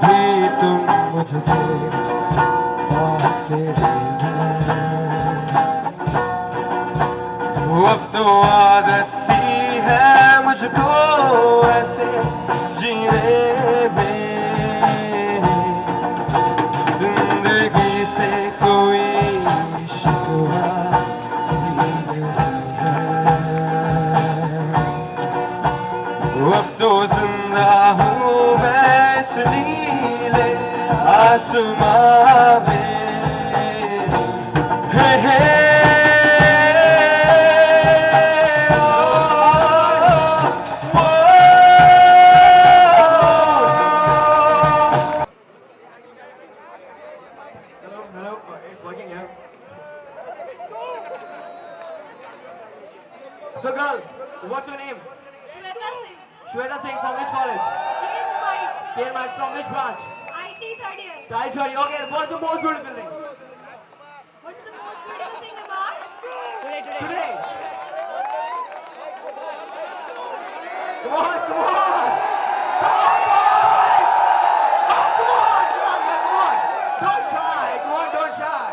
भी तुम मुझसे फासले अब तो आदत सी है मुझको ऐसे जीने में, जिंदगी से कोई शिकवा भी नहीं है। अब तो जिंदा हूँ मैं इस नीले आसमां में। So girl, what's your name? Shweta Singh. Shweta Singh from which college? KMIT from which branch? IT third year. Right, sorry. Okay, what's the most beautiful thing? What's the most beautiful thing about? Today. Come on, come on. Come on, boys. Oh, come on, come on, man, come on. Don't shy, come on, don't shy.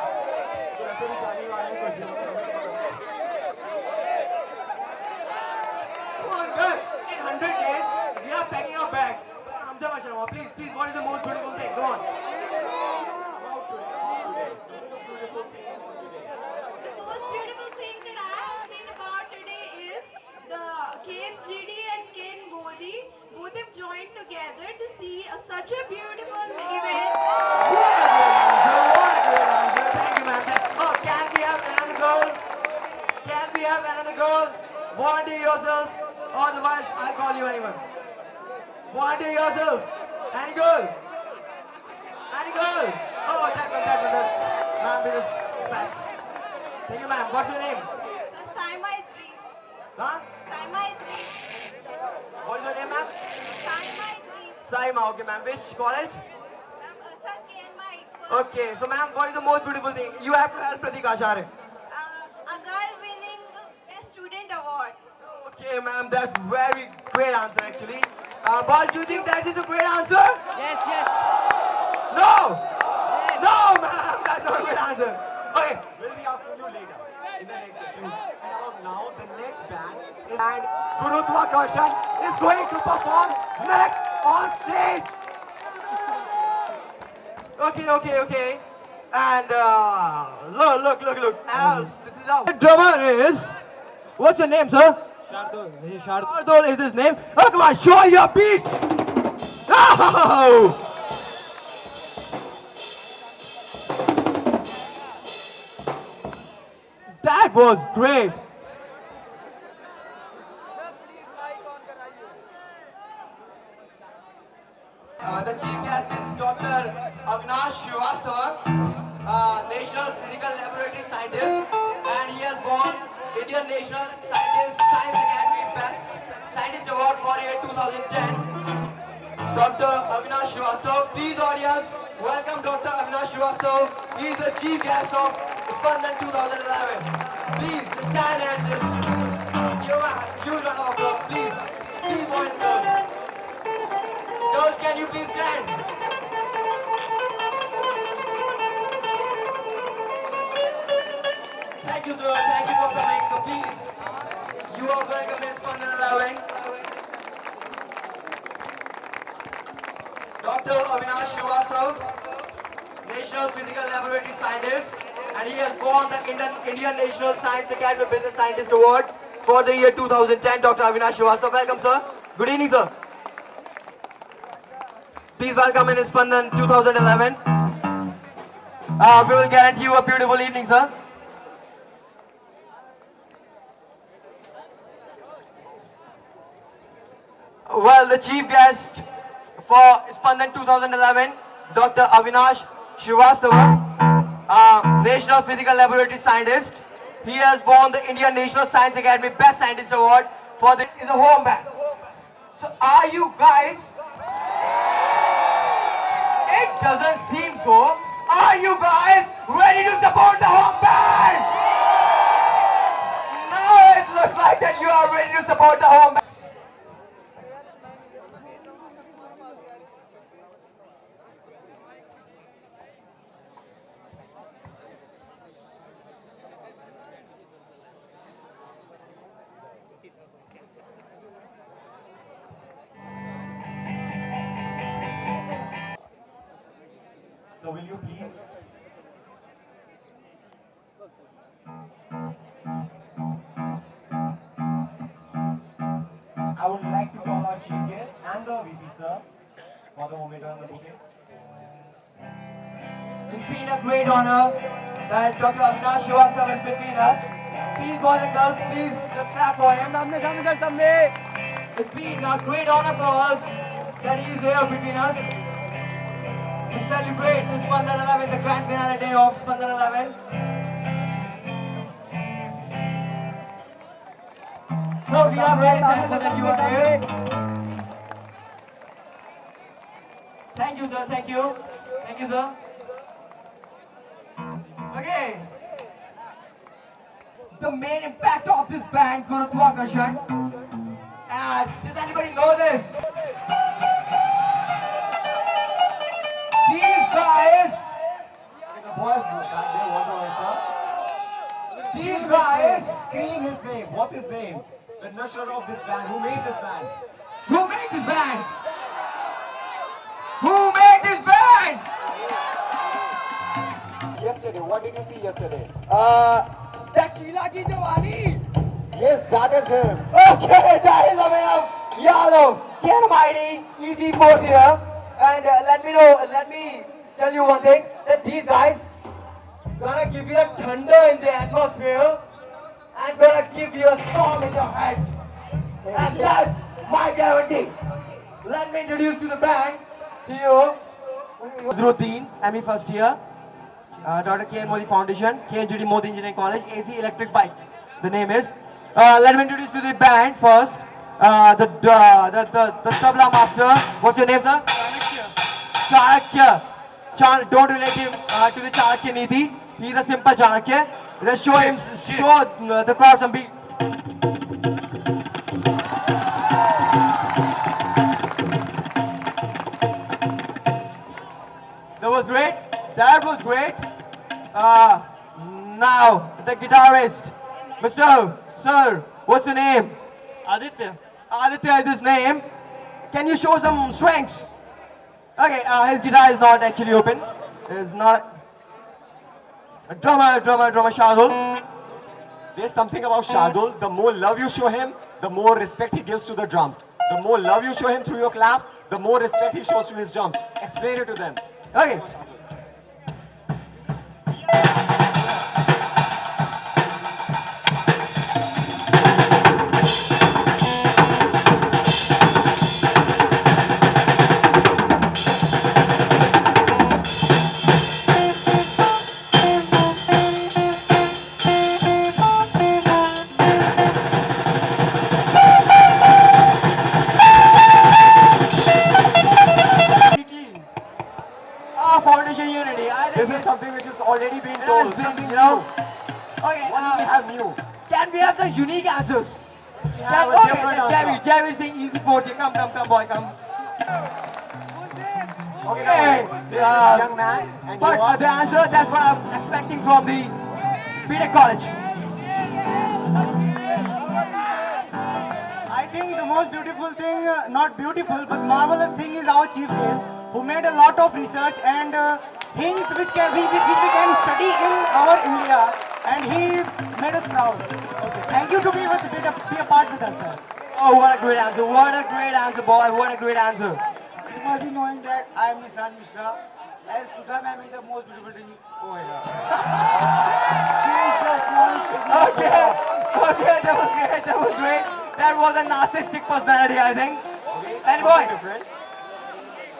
Come on, good. In 100 days, we are packing our bags. Hamza Masharama, please, please, what is the most beautiful thing? Come on. The most beautiful thing that I have seen about today is the KMGD and Ken Modi both have joined together to see such a beautiful event. What a great answer. Thank you, man. Oh, can we have another goal? Can we have another goal? Volunteer yourself, otherwise I'll call you anyone. Volunteer yourself. Any goal? Any goal? Oh, that one. Ma'am, with the specs. Thank you, ma'am. What's your name? Saima Idris. Huh? Saima Idris. What is your name, ma'am? Saima Idris. Saima. Okay, ma'am. Which college? Sir, KMI. Okay, so ma'am, what is the most beautiful thing? You have to help Pratik Acharya. A girl winning Best Student Award. Okay, ma'am, that's very great answer actually. Bal, do you think that is a great answer? Yes, yes. No! No, ma'am, that's not a good answer. Okay, we'll be asking you later in the next session. And now the next band is and Gurutwakarsan is going to perform next on stage. Okay. And look. As this is our drummer is. What's your name, sir? Shardul is his name. Oh, come on, show your beat. Oh! That was great. The chief guest is Dr. Avinash Srivastava, National Physical Laboratory Scientist, and he has won Indian National Science Academy Best Scientist Award for year 2010. Dr. Avinash Srivastava, please audience, welcome Dr. Avinash Srivastava. He is the chief guest of Spandan 2011. Please stand and just give him a huge round of applause, please. Please, boys and girls. Girls, can you please stand? Thank you, sir. Thank you for coming. So please, you are welcome in Spandan 11. Dr. Avinash Srivastava, National Physical Laboratory Scientist, and he has won the Indian National Science Academy Business Scientist Award for the year 2010. Dr. Avinash Srivastava, welcome, sir. Good evening, sir. Please welcome in Spandan 2011. We will guarantee you a beautiful evening, sir. Well, the chief guest for Spandan 2011, Dr. Avinash Srivastava, National Physical Laboratory Scientist. He has won the Indian National Science Academy Best Scientist Award for the home band. So, are you guys? It doesn't seem so. Are you guys ready to support the home band? Now it looks like that you are ready to support the home band. our chief guest and the VP sir for the moment on the bouquet. It's been a great honor that Dr. Avinash Srivastava is between us. Please, boys and girls, please just clap for him. It's been a great honor for us that he is here between us to celebrate the Spandan 11, the grand finale day of Spandan 11. So we are very thankful that you are here. Thank you, sir. Thank you. Thank you, sir. Okay. The main impact of this band, Gurutwakarsan. And does anybody know this? These guys, The boys back there want to answer. these guys, Scream his name. What's his name? The nurturer of this band. Who made this band? who made this band? Who made this band? Yesterday. What did you see yesterday? That's Sheila Ki Jawani. Yes, that is him. Okay, that is Abhinav Yadav. Ken Mighty, easy fourth here. And let me tell you one thing, that these guys gonna give you a thunder in the atmosphere and gonna give you a storm in your head. And that's my guarantee. Let me introduce to the band to you. Routine, ME first year. Dr. K.N. Modi Foundation, KNGD Modi Engineering College, AC Electric Bike. The name is. Let me introduce to the band first. The tabla master. What's your name, sir? Chanakya. Don't relate him to the Chanakya Niti. He's a simple Chanakya. Let's show him, show the crowd some beat. That was great. That was great. Now, the guitarist. Sir, what's your name? Aditya. Aditya is his name. Can you show some strengths? Okay, his guitar is not actually open. It's not. Drummer Shardul. There's something about Shardul. The more love you show him, the more respect he gives to the drums. The more love you show him through your claps, the more respect he shows to his drums. Explain it to them. Okay. Foundation unity. I think This is something which has already been told. Something you know. new. Okay, What do we have new? can we have some unique answers? have a different answer. Jerry saying easy 40. Come, boy, come. Okay, now, this is a young man, and But you are the answer, that's what I'm expecting from the BTech College. I think the most beautiful thing, not beautiful, but marvelous thing is our chief guest, who made a lot of research and things which we can study in our India, and he made us proud. Okay. Thank you to be a part with us, sir. Oh, what a great answer. What a great answer, boy. What a great answer. You must be knowing that I am Nishan Mishra, and Sudha ma'am is the most beautiful thing over here. She is just Okay, that was great. That was a narcissistic personality, I think. And boy, something different.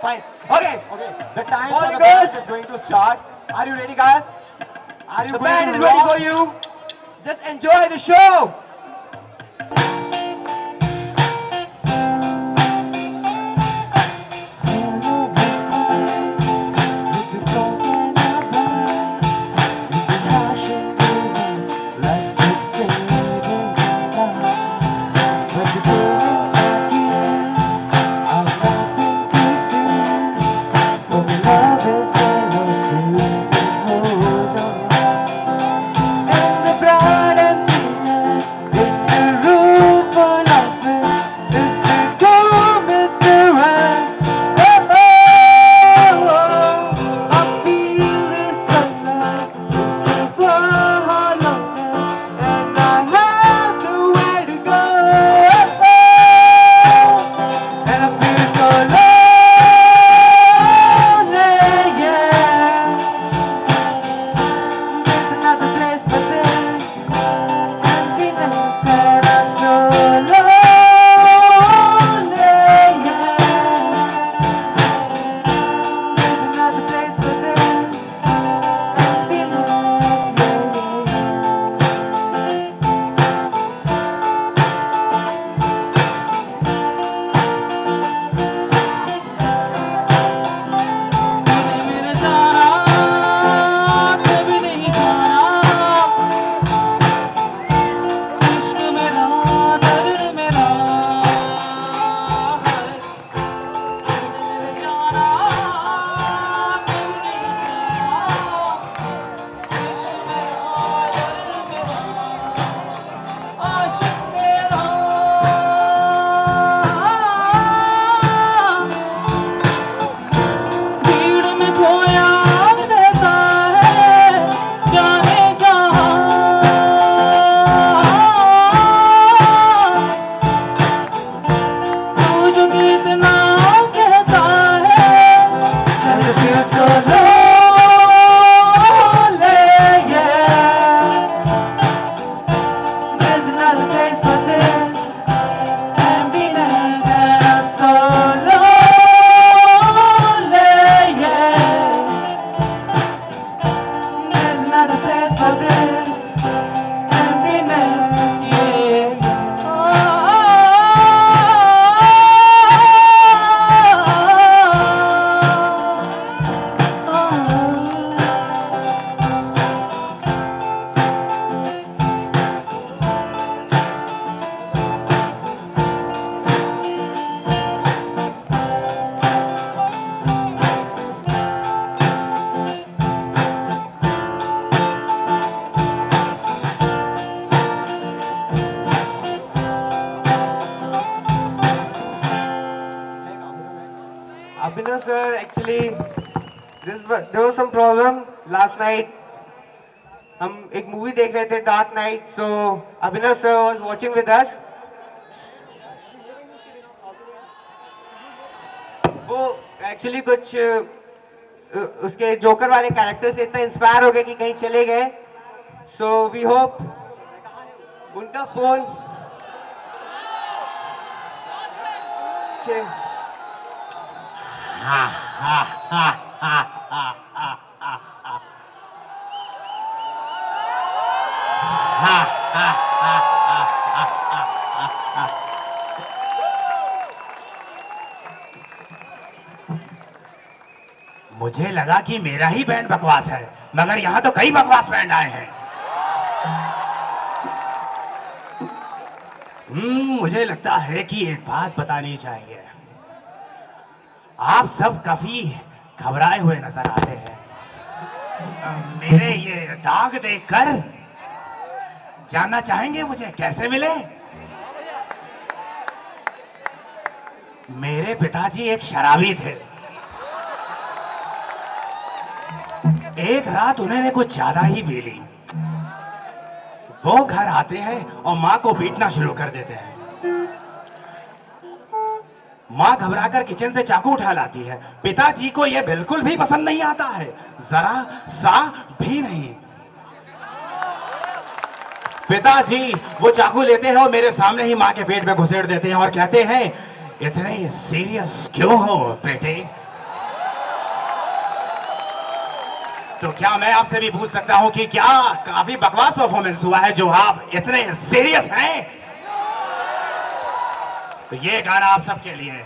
fine. Okay, Okay, the time Boys for and the band girls. is going to start. Are you ready, guys? Are you the going band to is ready rock? for you. Just enjoy the show. sir. Actually, there was some problem last night. हम एक movie देख रहे थे dark night, so Abhinav sir was watching with us. वो actually कुछ उसके joker वाले character से इतना इंस्पायर हो गए कि कहीं चले गए. सो वी होप उनका फोन मुझे लगा कि मेरा ही बैंड बकवास है, मगर यहाँ तो कई बकवास बैंड आए हैं. मुझे लगता है कि एक बात बतानी चाहिए. आप सब काफी घबराए हुए नजर आते हैं. मेरे ये दाग देखकर जानना चाहेंगे मुझे कैसे मिले? मेरे पिताजी एक शराबी थे. एक रात उन्होंने कुछ ज्यादा ही पी ली. वो घर आते हैं और माँ को पीटना शुरू कर देते हैं. माँ घबराकर किचन से चाकू उठा लाती है. पिताजी को यह बिल्कुल भी पसंद नहीं आता है, जरा सा भी नहीं. पिताजी वो चाकू लेते हैं और मेरे सामने ही माँ के पेट में घुसेड़ देते हैं और कहते हैं, इतने सीरियस क्यों हो बेटे? तो क्या मैं आपसे भी पूछ सकता हूं कि क्या काफी बकवास परफॉर्मेंस हुआ है जो आप इतने सीरियस हैं? तो ये गाना आप सबके लिए.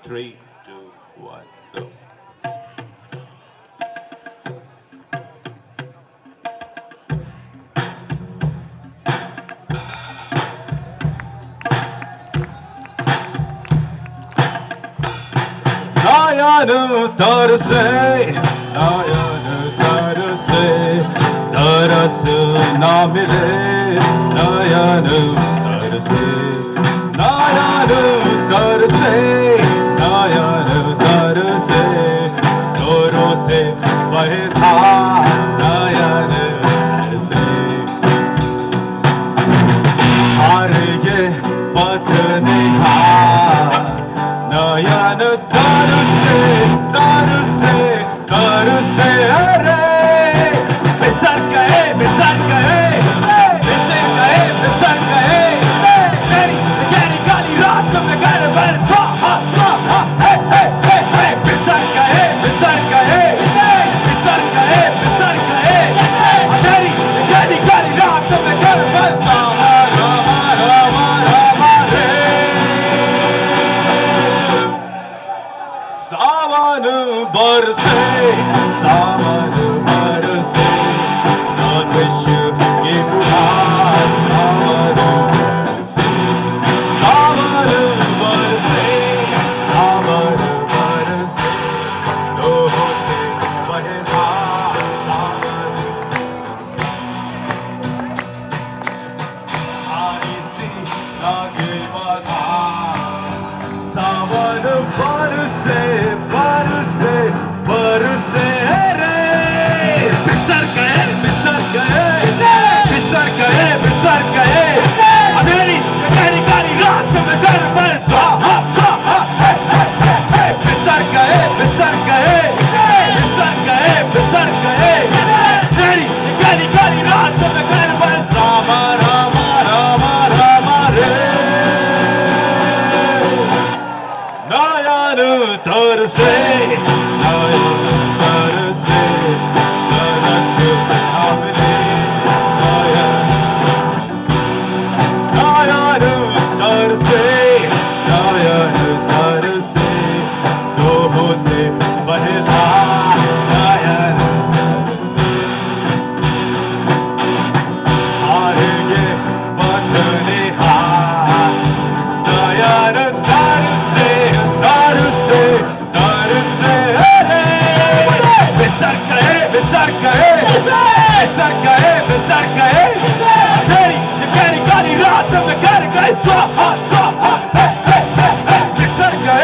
3, 2, 1, go. नयन तरसे तरस ना मिले. नयन तरसे जोरों से बहे धार. नयन तरसे हार ये पथ निहार. नयन तरसे रे बिसर गए तेरी गहरी काली रात में घर भर स्वाहा बिसर गए तेरी गहरी काली रात में घर भर रे. सावन बरसे आतिश की फुहार. सावन बरसे लोहों से बहे धार. आई सी लागे बहार. सावन बरसे रे बिसर गए अंधेरी गहरी काली रात में घर पर स्वाहा बिसर गए तेरी गहरी काली रात में घर पर राम रे. नयन तरसे बिसर गए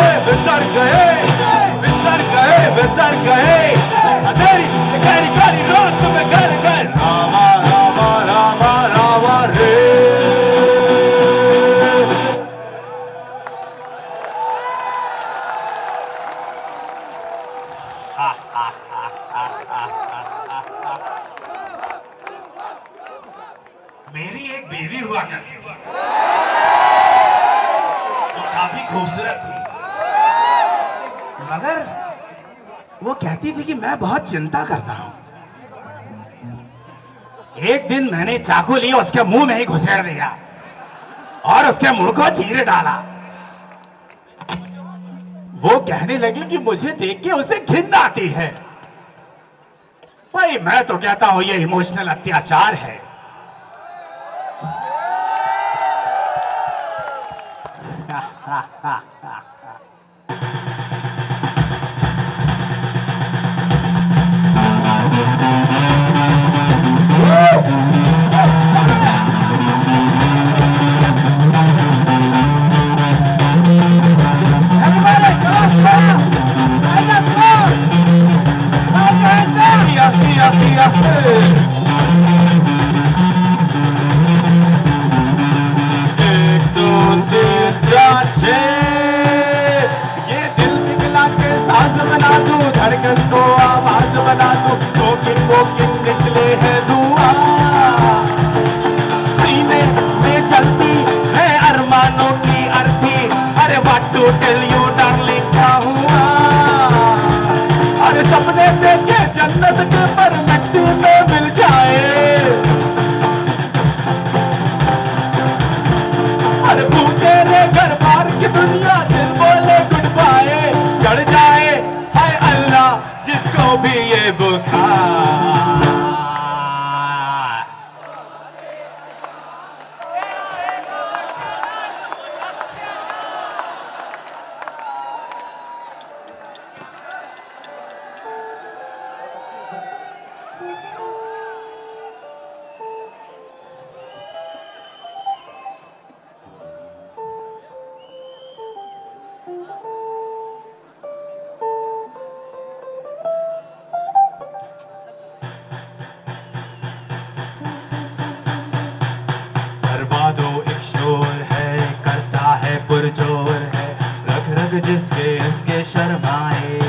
मेरी एक बीवी हुआ करती थी, वो काफी खूबसूरत थी, मगर वो कहती थी कि मैं बहुत चिंता करता हूं। एक दिन मैंने चाकू लिया, उसके मुंह में ही घुसेड़ दिया और उसके मुंह को चीर डाला। वो कहने लगी कि मुझे देख के उसे घिन आती है। भाई मैं तो कहता हूं ये इमोशनल अत्याचार है। एक दो तीन चार छः, ये दिल निकला के साज बना दूं, धड़कन को आवाज बना दूं, कोकिन निकले हैं धुआं, सीने में चलती है अरमानों की अर्थी। अरे what to tell you darling क्या हुआ, अरे सपने देखे जन्नत के पर मिट्टी में मिल जाए। अरे तू तेरे घर बार की दुनिया दिल बोले गुड बाय, चढ़ जाए हाय अल्लाह जिसको भी ये बुखार। बर्बादो एक शोर है, करता है पुरजोर है, रग रग जिसके इसके शर्माए।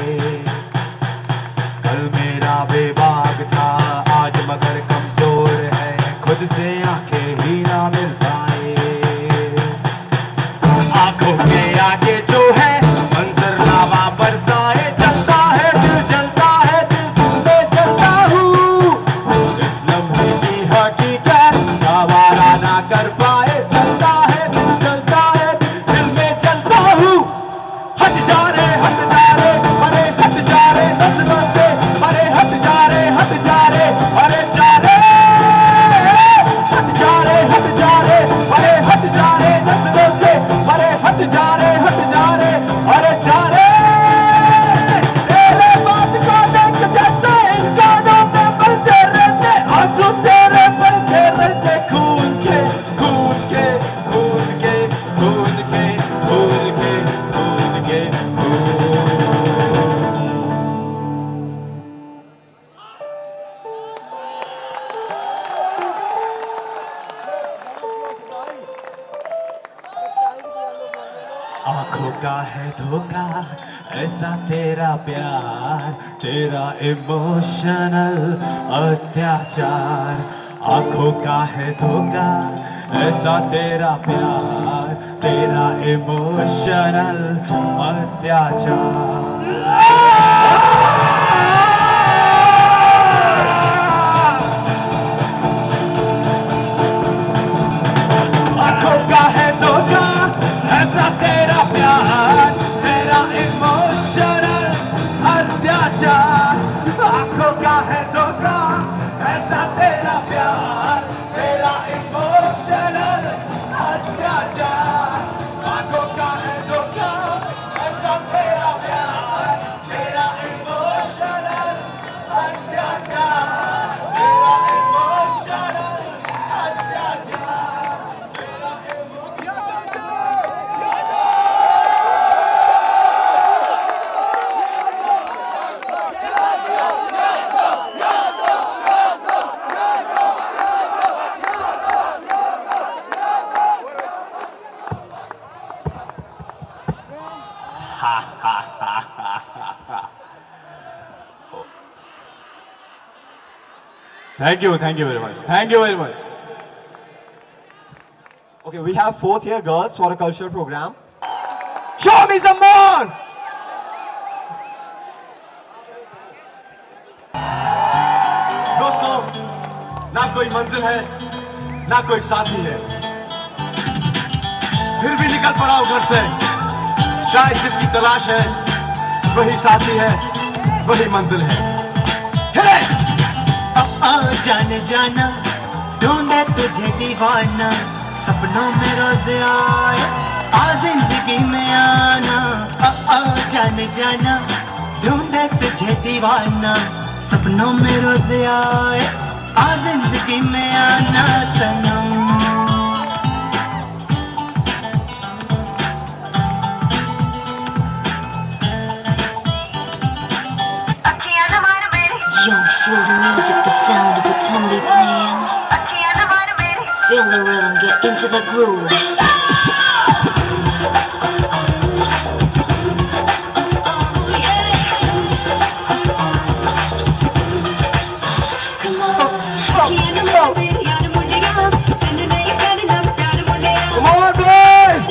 कल मेरा बेबाक था आज मगर कमजोर है, खुद से आंखें ही ना मिल पाए। आंखों के आगे जो है मंजर लावा बरसाए, जलता है दिल जलता है दिल तुमसे जलता हूँ। इस लम्हे की हकीकत आवारा ना कर पाए, जलता है दिल जलता है दिल में जलता हूँ। हट जा रे अरे हट जा रे नजरों से, अरे हट जा रे अरे जा रे हट जा रे अरे हट जा रे नजरों से, अरे हट जा रे अरे जा रे। तेरे बात को देख जैसे इन कानों में बलते रहते आंसू, तेरे बलते रहते खून के खून के खून के खून के खून के खून के खून। आंखों का है धोखा ऐसा तेरा प्यार, तेरा इमोशनल अत्याचार। आंखों का है धोखा ऐसा तेरा प्यार, तेरा इमोशनल अत्याचार। आंखों का है धोखा ऐसा तेरा प्यार, तेरा इमोशनल अत्याचार। आंखों का है धोखा ऐसा तेरा प्यार, तेरा इमोशनल अत्याचार। आंखों का है धोखा ऐसा तेरा प्यार, तेरा इमोशनल अत्याचार, तेरा इमोशनल अत्याचार। Thank you very much. Thank you very much. Okay, we have fourth year girls for a cultural program. Show me some more. दोस्तों, ना कोई मंजिल है, ना कोई साथी है, फिर भी निकल पड़ा हूं घर से। शायद जिसकी तलाश है, वही साथी है, वही मंजिल है। जाने जाना ढूंढे तुझे दीवाना, सपनों में रोज आए आ जिंदगी में आना। जाने जाना ढूंढे तुझे दीवाना, सपनों में रोज आए आ जिंदगी में आना सनम। Yo, feel the music, the sound of the tumbly playing. Feel the rhythm, get into the groove. Come on, boys.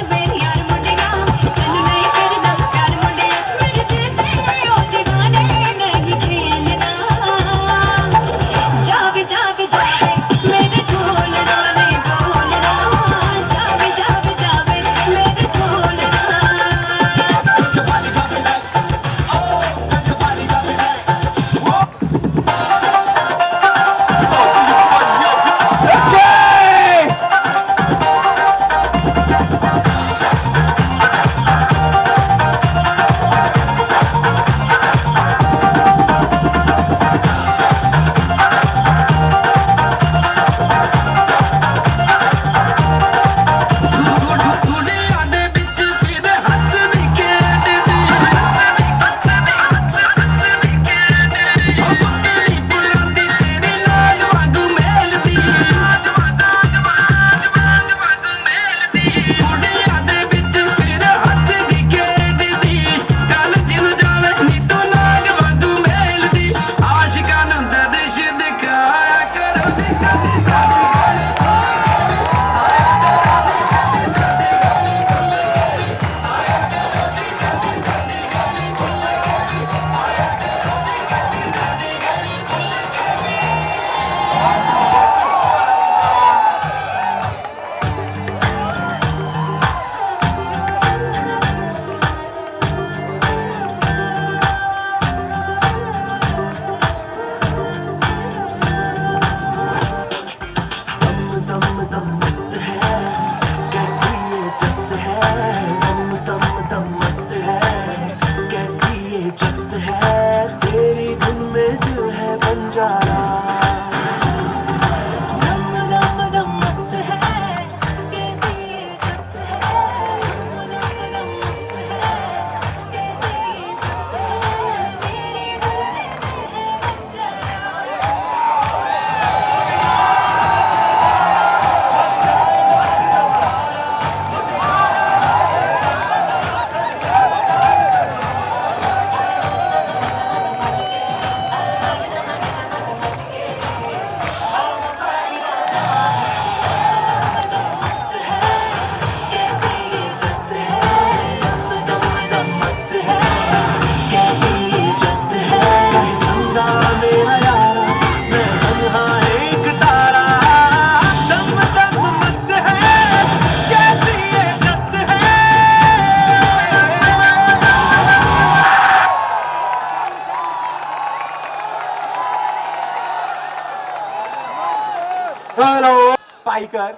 Spyker.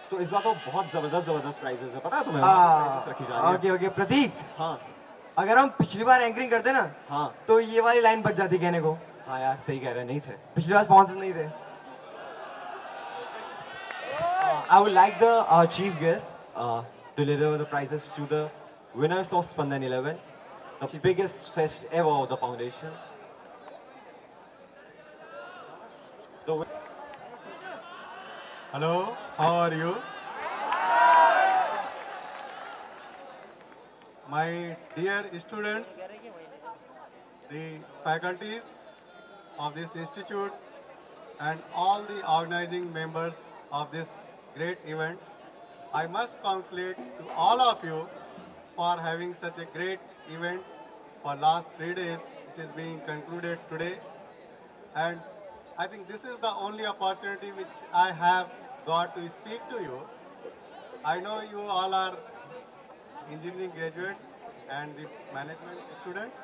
तो इस बार तो बहुत जबरदस्त प्राइजेस है, पता है तुम्हें? प्राइजेस रखी जा रही है। ओके ओके प्रतीक, हाँ अगर हम पिछली बार एंकरिंग करते ना हाँ तो ये वाली लाइन बच जाती कहने को। हाँ यार, सही कह रहे हैं, नहीं थे। पिछली बार स्पॉन्सर नहीं थे। I would like the chief guest to deliver the prizes to the winners of Spandan 11, the biggest fest ever of the foundation. Hello, how are you? My dear students, the faculties of this institute and all the organizing members of this great event, I must congratulate to all of you for having such a great event for last 3 days, which is being concluded today. And I think this is the only opportunity which I have got to speak to you. I know you all are engineering graduates and the management students.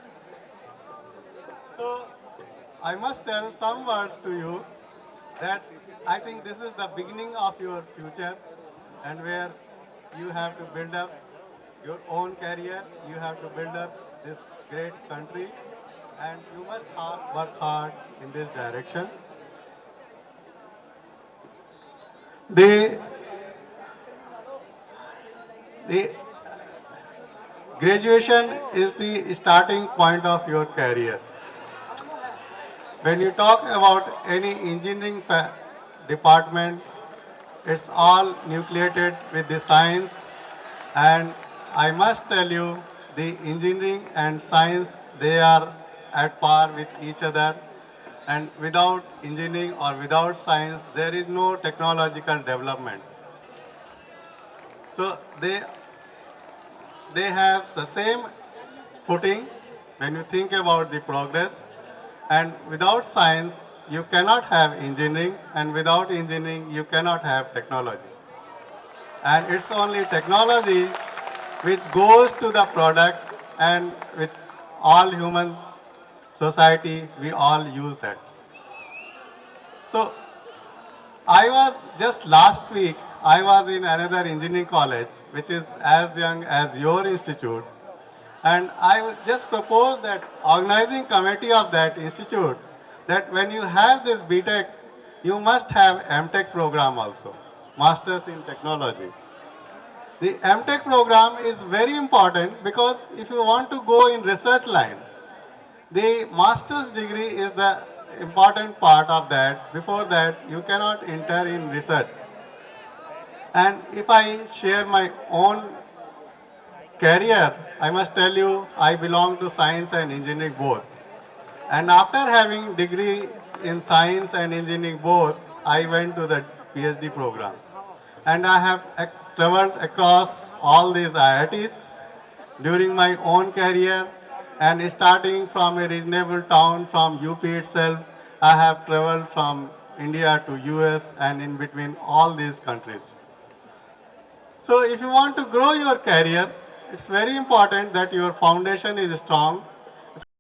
So I must tell some words to you that I think this is the beginning of your future, and where you have to build up your own career, you have to build up this great country, and you must work hard in this direction. The, the graduation is the starting point of your career. When you talk about any engineering department, it's all nucleated with the science, and I must tell you, the engineering and science, they are at par with each other, and without engineering or without science, there is no technological development. So they have the same footing when you think about the progress. And without science, you cannot have engineering, and without engineering, you cannot have technology. And it's only technology which goes to the product, and with all human society, we all use that. So I was just last week, I was in another engineering college, which is as young as your institute. And I would just propose that organizing committee of that institute, that when you have this BTech, you must have MTech program also, Masters in Technology. The MTech program is very important because if you want to go in research line, the master's degree is the important part of that. Before that, you cannot enter in research. And if I share my own career, I must tell you, I belong to science and engineering both. And after having degrees in science and engineering both, I went to the PhD program. And I have traveled across all these IITs during my own career, and starting from a reasonable town from UP itself, I have traveled from India to US and in between all these countries. So if you want to grow your career, it's very important that your foundation is strong.